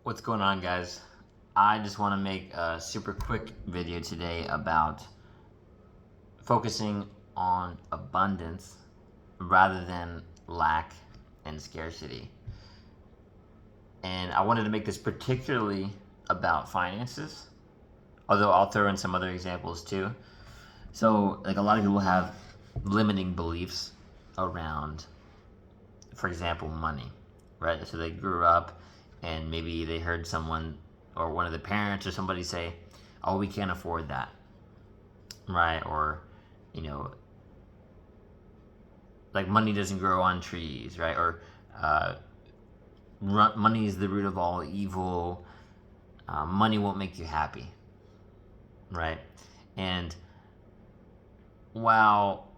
What's going on, guys? I just want to make a super quick video today about focusing on abundance rather than lack and scarcity. And I wanted to make this particularly about finances, although I'll throw in some other examples too. So, like, a lot of people have limiting beliefs around, for example, money, right? So they grew up and maybe they heard someone or one of the parents or somebody say, "Oh, we can't afford that," right? Or, you know, like money doesn't grow on trees, right? Or money is the root of all evil. Money won't make you happy, right? And while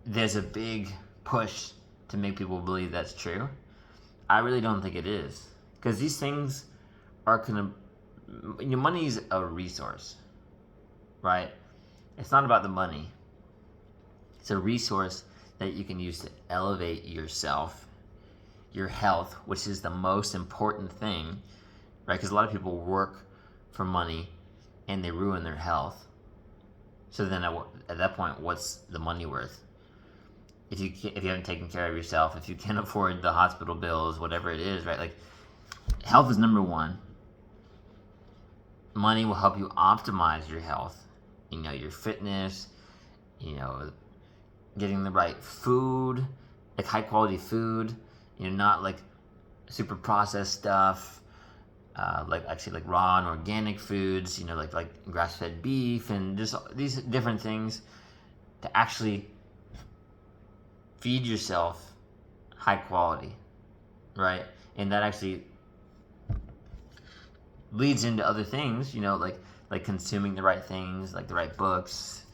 there's a big push to make people believe that's true, I really don't think it is, because these things are money's a resource, right? It's not about the money. It's a resource that you can use to elevate yourself, your health, which is the most important thing, right? Because a lot of people work for money and they ruin their health. So then at that point, what's the money worth? If you haven't taken care of yourself, if you can't afford the hospital bills, whatever it is, right? Like, health is number one. Money will help you optimize your health, your fitness, getting the right food, like high quality food, not like super processed stuff, like raw and organic foods, like grass fed beef and just these different things to actually feed yourself high quality, right? And that actually leads into other things, like consuming the right things, like the right books.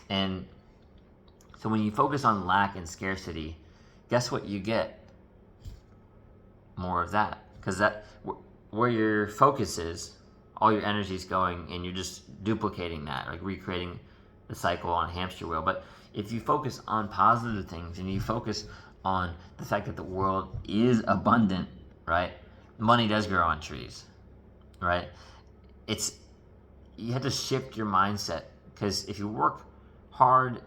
And so when you focus on lack and scarcity, guess what you get? More of that. Because where your focus is, all your energy is going, and you're just duplicating that, like recreating the cycle on a hamster wheel. But if you focus on positive things and you focus on the fact that the world is abundant, right? Money does grow on trees, right? You have to shift your mindset, because if you work hard,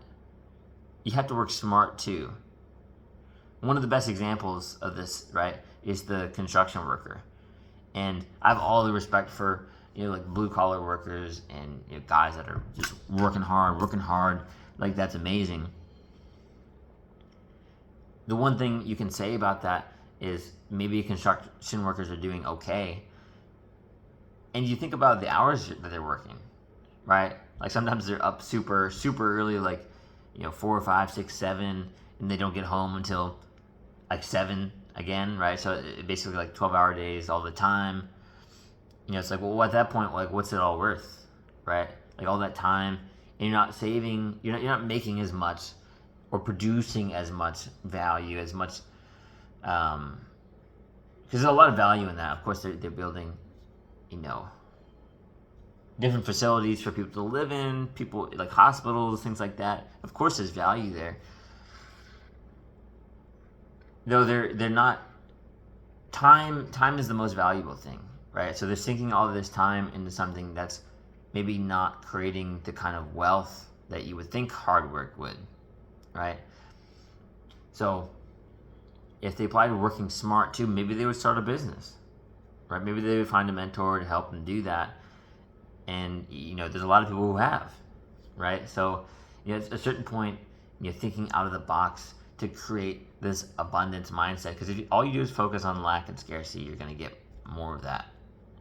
you have to work smart too. One of the best examples of this, right, is the construction worker. And I have all the respect for, like blue collar workers and guys that are just working hard. Like, that's amazing. The one thing you can say about that is maybe construction workers are doing okay. And you think about the hours that they're working, right? Like, sometimes they're up super, super early, like, 4, 5, 6, 7, and they don't get home until like 7 again, right? So basically like 12-hour days all the time. It's like, well, at that point, like, what's it all worth, right? Like, all that time, and you're not saving, you're not making as much or producing as much value, as much, because there's a lot of value in that. Of course, they're building, different facilities for people to live in, people like hospitals, things like that. Of course, there's value there. Though they're not. Time is the most valuable thing, right? So they're sinking all of this time into something that's maybe not creating the kind of wealth that you would think hard work would, right? So if they applied to working smart too, maybe they would start a business, right? Maybe they would find a mentor to help them do that. And there's a lot of people who have, right? So at a certain point, thinking out of the box to create this abundance mindset. Because if all you do is focus on lack and scarcity, you're going to get more of that,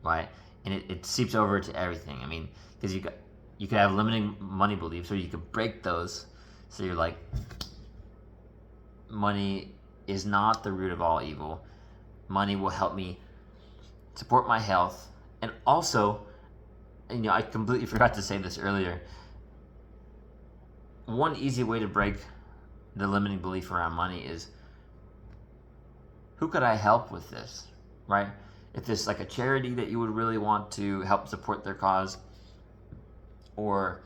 right? And it seeps over to everything. I mean, because you could have limiting money beliefs, or you could break those. So you're like, money is not the root of all evil. Money will help me support my health, and also, I completely forgot to say this earlier. One easy way to break the limiting belief around money is, who could I help with this, right? If there's like a charity that you would really want to help support their cause, or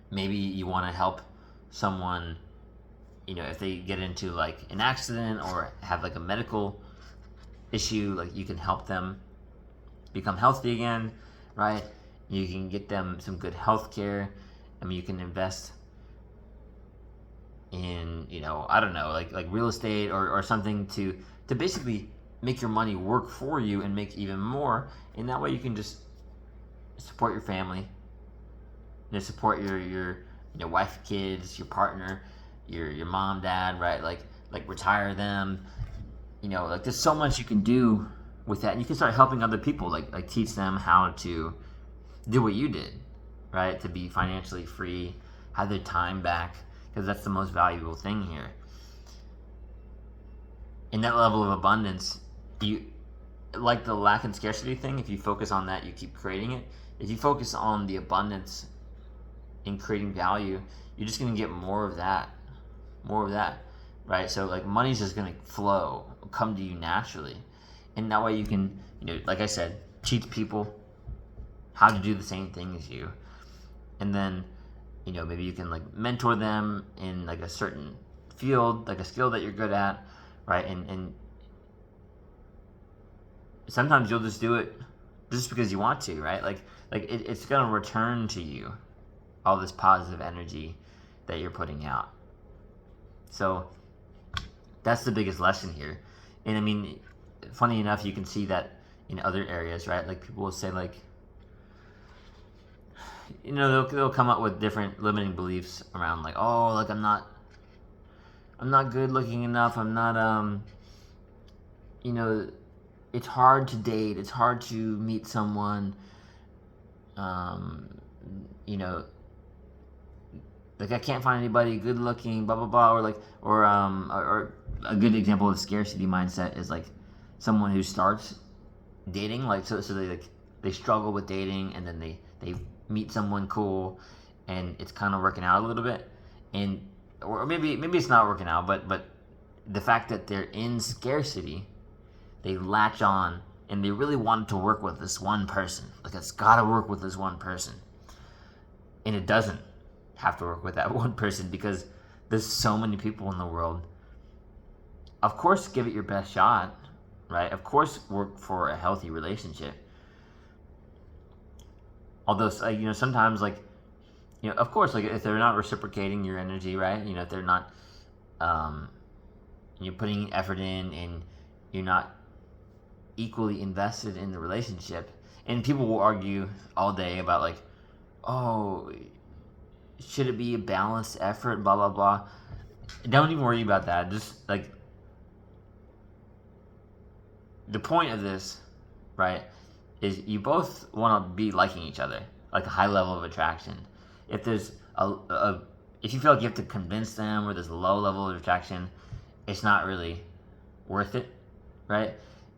maybe you want to help someone, if they get into like an accident or have like a medical issue, like you can help them become healthy again, right? You can get them some good health care. I mean, you can invest in, I don't know, like real estate or something to basically make your money work for you and make even more. And that way you can just support your family, support your wife, kids, your partner, your mom, dad, right? Like retire them. Like there's so much you can do with that, and you can start helping other people, like teach them how to do what you did, right? To be financially free, have their time back, because that's the most valuable thing here. In that level of abundance, you like the lack and scarcity thing. If you focus on that, you keep creating it. If you focus on the abundance in creating value, you're just going to get more of that, right? So like money's just going to flow, come to you naturally, and that way you can, like I said, teach people how to do the same thing as you, and then maybe you can like mentor them in like a certain field, like a skill that you're good at, right? And sometimes you'll just do it just because you want to, right? Like it's going to return to you all this positive energy that you're putting out. So that's the biggest lesson here. And I mean, funny enough, you can see that in other areas, right? Like people will say like, they'll come up with different limiting beliefs around like, oh, like I'm not good looking enough. I'm not, it's hard to date. It's hard to meet someone. Like I can't find anybody good looking, blah blah blah, or a good example of scarcity mindset is like someone who starts dating, like so they struggle with dating, and then they meet someone cool, and it's kind of working out a little bit, and or maybe it's not working out, but the fact that they're in scarcity, they latch on and they really want to work with this one person. Like it's got to work with this one person, and it doesn't have to work with that one person because there's so many people in the world. Of course, give it your best shot, right? Of course, work for a healthy relationship. Although, sometimes, of course, like if they're not reciprocating your energy, right? If they're not, you're putting effort in and you're not equally invested in the relationship. And people will argue all day about like, oh, should it be a balanced effort, blah, blah, blah. Don't even worry about that. Just like the point of this, right, is you both want to be liking each other, like a high level of attraction. If there's if you feel like you have to convince them or there's a low level of attraction, it's not really worth it, right?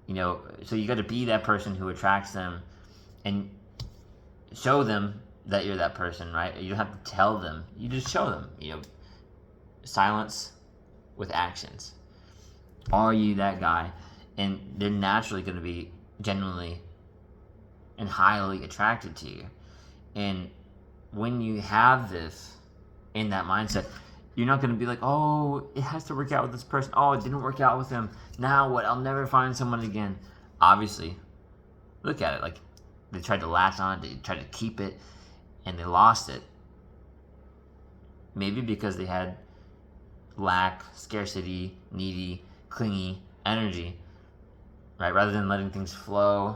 So you got to be that person who attracts them and show them that you're that person, right? You don't have to tell them. You just show them, silence with actions. Are you that guy? And they're naturally going to be genuinely and highly attracted to you. And when you have this in that mindset, you're not going to be like, oh, it has to work out with this person. Oh, it didn't work out with him. Now what? I'll never find someone again. Obviously, look at it. Like they tried to latch on it. They tried to keep it. And they lost it. Maybe because they had lack, scarcity, needy, clingy energy, right? Rather than letting things flow,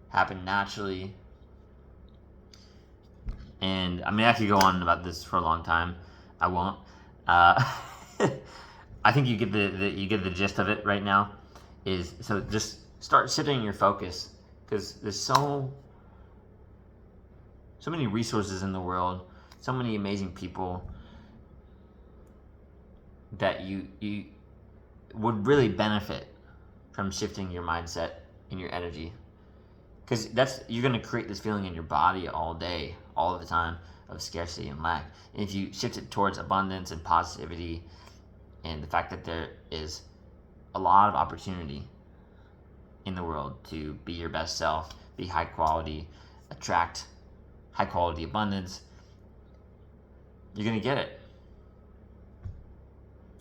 happen naturally. And I mean, I could go on about this for a long time. I won't. I think you get the gist of it right now. So just start shifting your focus, because there's so many resources in the world, so many amazing people that you would really benefit from shifting your mindset and your energy, because you're going to create this feeling in your body all day, all of the time, of scarcity and lack. And if you shift it towards abundance and positivity and the fact that there is a lot of opportunity in the world to be your best self, be high quality, attract high quality abundance, you're going to get it.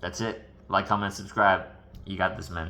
That's it. Like, comment, subscribe. You got this, man.